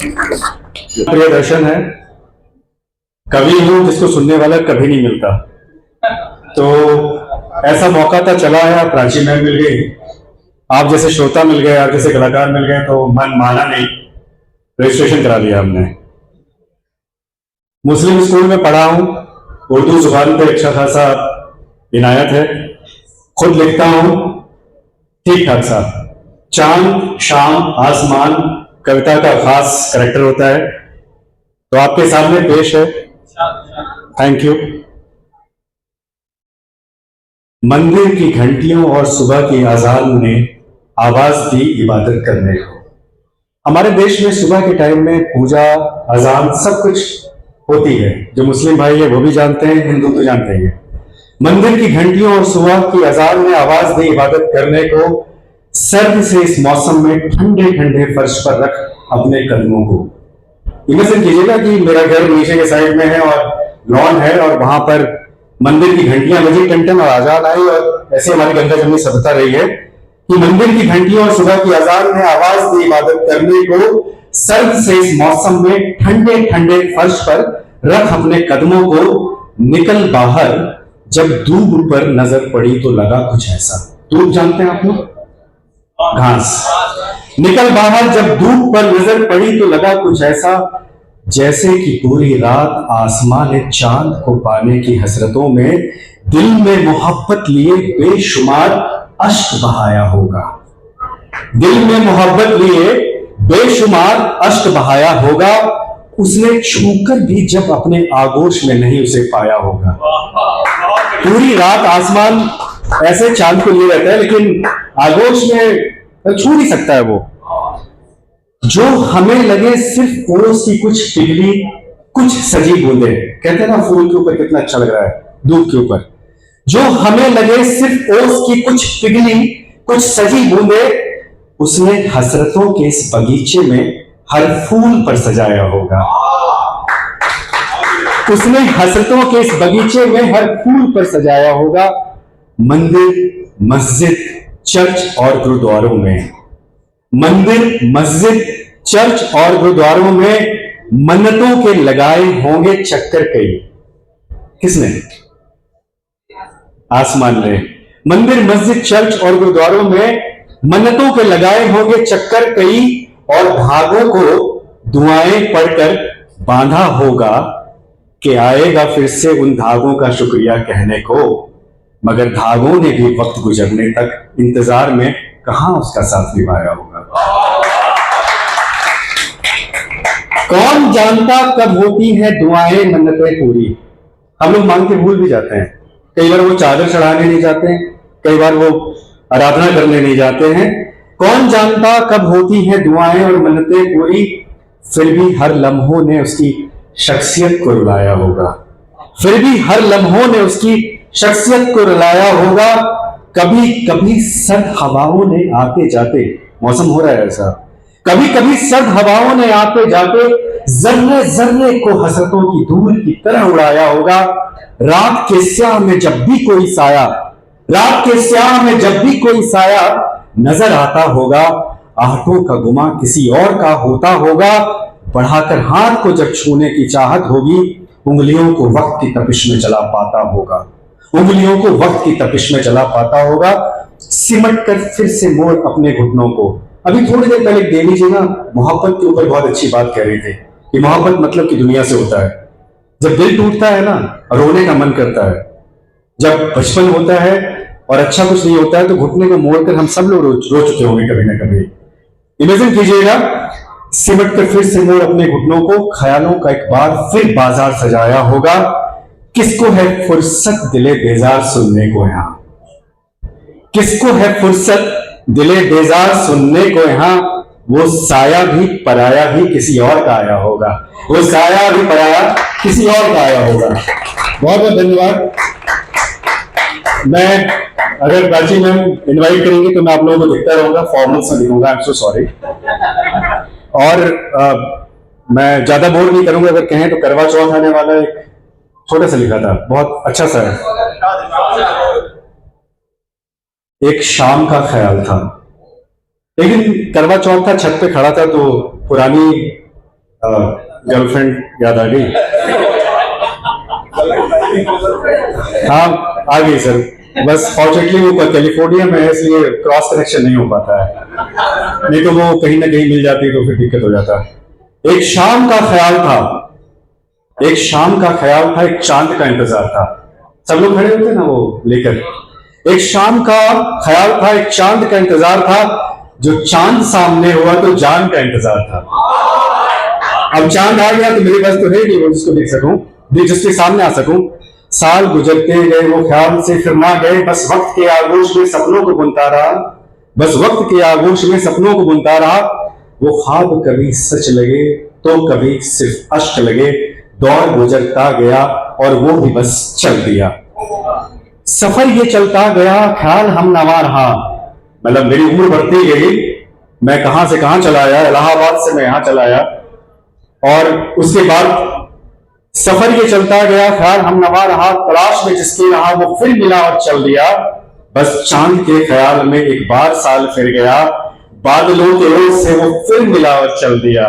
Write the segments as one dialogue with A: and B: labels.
A: प्रिय दर्शन है, कवि हूं जिसको सुनने वाला कभी नहीं मिलता। तो ऐसा मौका था, चला है, प्राची मैम मिल गई, आप जैसे श्रोता मिल गए, आप जैसे कलाकार मिल गए, तो मन माना नहीं, रजिस्ट्रेशन करा लिया हमने। मुस्लिम स्कूल में पढ़ा हूं, उर्दू जुबान पे अच्छा खासा इनायत है, खुद लिखता हूं ठीक ठाक सा। चांद, शाम, आसमान कविता का खास करेक्टर होता है, तो आपके सामने पेश है। Thank you. मंदिर की घंटियों और सुबह की अजान ने आवाज दी इबादत करने को। हमारे देश में सुबह के टाइम में पूजा, अजान सब कुछ होती है, जो मुस्लिम भाई है वो भी जानते हैं, हिंदू तो जानते ही है। मंदिर की घंटियों और सुबह की अजान ने आवाज दी इबादत करने को। सर्द से इस मौसम में ठंडे ठंडे फर्श पर रख अपने कदमों को। इमेजिन कीजिएगा कि मेरा घर नीचे के साइड में है और लॉन है, और वहां पर मंदिर की घंटियां बजी, टन और अजान आई, और ऐसे हमारी गंगा जमनी सभ्यता रही है कि मंदिर की घंटियों और सुबह की अजान ने आवाज दी इबादत करने को। सर्द से इस मौसम में ठंडे ठंडे फर्श पर रख अपने कदमों को। निकल बाहर जब धूप पर नजर पड़ी तो लगा कुछ ऐसा। धूप जानते हैं आप लोग? घास। निकल बाहर जब धूप पर नजर पड़ी तो लगा कुछ ऐसा, जैसे कि पूरी रात आसमां ने चांद को पाने की हसरतों में दिल में मोहब्बत लिए बेशुमार अश्क बहाया होगा। दिल में मोहब्बत लिए बेशुमार अश्क बहाया होगा। उसने छूकर भी जब अपने आगोश में नहीं उसे पाया होगा। पूरी रात आसमान ऐसे चांद को लिए रहता है, लेकिन आगोश में छू नहीं सकता है वो। जो हमें लगे सिर्फ ओस की कुछ पिघली, कुछ सजी बूंदे। कहते हैं ना, फूल के ऊपर कितना अच्छा लग रहा है, दूध के ऊपर। जो हमें लगे सिर्फ ओस की कुछ पिघली, कुछ सजी बूंदे, उसने हसरतों के इस बगीचे में हर फूल पर सजाया होगा। उसने हसरतों के इस बगीचे में हर फूल पर सजाया होगा। मंदिर, मस्जिद, चर्च और गुरुद्वारों में, मंदिर, मस्जिद, चर्च और गुरुद्वारों में मन्नतों के लगाए होंगे चक्कर कई। किसने? आसमान ने। मंदिर, मस्जिद, चर्च और गुरुद्वारों में मन्नतों के लगाए होंगे चक्कर कई, और धागों को दुआएं पढ़कर बांधा होगा कि आएगा फिर से उन धागों का शुक्रिया कहने को। मगर धागों ने भी वक्त गुजरने तक इंतजार में कहां उसका साथ निभाया होगा। कौन जानता कब होती है दुआएं मन्नतें पूरी। हम लोग मांग के भूल भी जाते हैं। कई बार वो चादर चढ़ाने नहीं जाते हैं, कई बार वो आराधना करने नहीं जाते हैं। कौन जानता कब होती है दुआएं और मन्नतें पूरी, फिर भी हर लम्हों ने उसकी शख्सियत को रुलाया होगा। फिर भी हर लम्हों ने उसकी शख्सियत को रुलाया होगा। कभी कभी सर्द हवाओं ने आते जाते, मौसम हो रहा है ऐसा, कभी कभी सर्द हवाओं ने आते जाते जर्रे जर्रे को हसरतों की धूल की तरह उड़ाया होगा। रात के स्याह में जब भी कोई साया, रात के स्याह में जब भी कोई साया नजर आता होगा, आहटों का गुमा किसी और का होता होगा। बढ़ाकर हाथ को जब छूने की चाहत होगी, उंगलियों को वक्त की तपिश में जला पाता होगा। उंगलियों को वक्त की तपिश में जला पाता होगा। सिमट कर फिर से मोड़ अपने घुटनों को। अभी थोड़ी देर पहले देवी जी ना मोहब्बत के ऊपर बहुत अच्छी बात कह रही थी कि मोहब्बत मतलब कि दुनिया से होता है। जब दिल टूटता है ना, रोने का मन करता है। जब बचपन होता है और अच्छा कुछ नहीं होता है, तो घुटने को मोड़कर हम सब लोग रो चुके होंगे कभी ना कभी। इमेजिन कीजिएगा, सिमट कर फिर से मोड़ अपने घुटनों को, ख्यालों का एक बार फिर बाजार सजाया होगा। किसको है फुर्सत दिले बेजार सुनने को यहां, किसको है फुर्सत दिले बेजार सुनने को यहां। वो साया भी पराया ही किसी और का आया होगा। वो साया भी पराया किसी और का आया होगा। बहुत बहुत धन्यवाद। मैं अगर प्राची मैम इनवाइट करेंगे तो मैं आप लोगों को दिखता रहूंगा, फॉर्मल सा दिखूंगा। I am so sorry. और मैं ज्यादा बोर नहीं करूंगा। अगर कहें तो करवा चौथ आने वाला एक छोटा सा लिखा था, बहुत अच्छा सा है। एक शाम का ख्याल था, लेकिन करवा चौथ था, छत पे खड़ा था, तो पुरानी गर्लफ्रेंड याद आ गई? हाँ आ गई सर, बस फॉर्चुनेटली वो कैलिफोर्निया में है इसलिए क्रॉस कनेक्शन नहीं हो पाता है, नहीं तो वो कहीं ना कहीं मिल जाती तो फिर दिक्कत हो जाता। एक शाम का ख्याल था, एक शाम का ख्याल था, एक चांद का इंतजार था। सब लोग खड़े होते ना वो लेकर। एक शाम का ख्याल था, एक चांद का इंतजार था, जो चांद सामने हुआ तो जान का इंतजार था। अब चांद आ गया तो मेरे पास तो है नहीं वो जिसको देख सकूं, जिसके सामने आ सकूं। साल गुजरते गए वो ख्याल से फिर ना गए, बस वक्त के आगोश में सपनों को बुनता रहा, बस वक्त के आगोश में सपनों को बुनता रहा। वो ख्वाब कभी सच लगे तो कभी सिर्फ अश्क लगे, दौर गुजरता गया और वो भी बस चल दिया। सफर ये चलता गया, ख्याल हम नवा रहा, मतलब मेरी उम्र बढ़ती गई, मैं कहां से कहां चला आया, इलाहाबाद से मैं यहां चला आया, और उसके बाद सफर ये चलता गया, ख्याल हम नवा रहा, तलाश में जिसके रहा वो फिर मिला और चल दिया। बस चांद के ख्याल में एक बार साल फिर गया, बादलों के ओर से वो फिर मिला और चल दिया।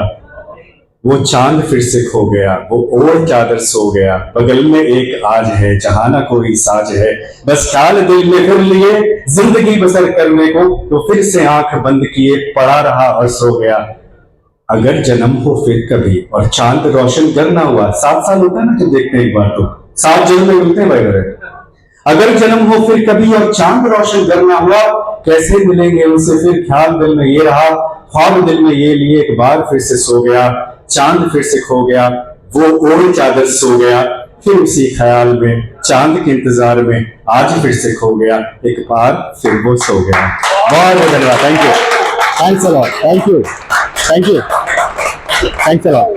A: वो चांद फिर से खो गया, वो ओढ़ चादर सो गया, बगल में एक आज है जहां ना कोई साज है, बस ख्याल दिल में फिर लिए जिंदगी बसर करने को, तो फिर से आंख बंद किए पड़ा रहा और सो गया। अगर जन्म हो फिर कभी और चांद रोशन गर ना हुआ, 7 साल होता है ना जब देखते हैं एक बार, तो 7 जन्म में मिलते हैं भाई। अगर जन्म हो फिर कभी और चांद रोशन गर ना हुआ, कैसे मिलेंगे उनसे फिर, ख्याल दिल में ये रहा, ख्वाब दिल में ये लिए, एक बार फिर से सो गया, चांद फिर से खो गया, वो ओढ़ चादर सो गया, फिर उसी ख्याल में चांद के इंतजार में आज फिर से खो गया, एक बार फिर वो सो गया। बहुत बहुत धन्यवाद, thank you, thanks a lot, thank you, thank you, thanks a lot.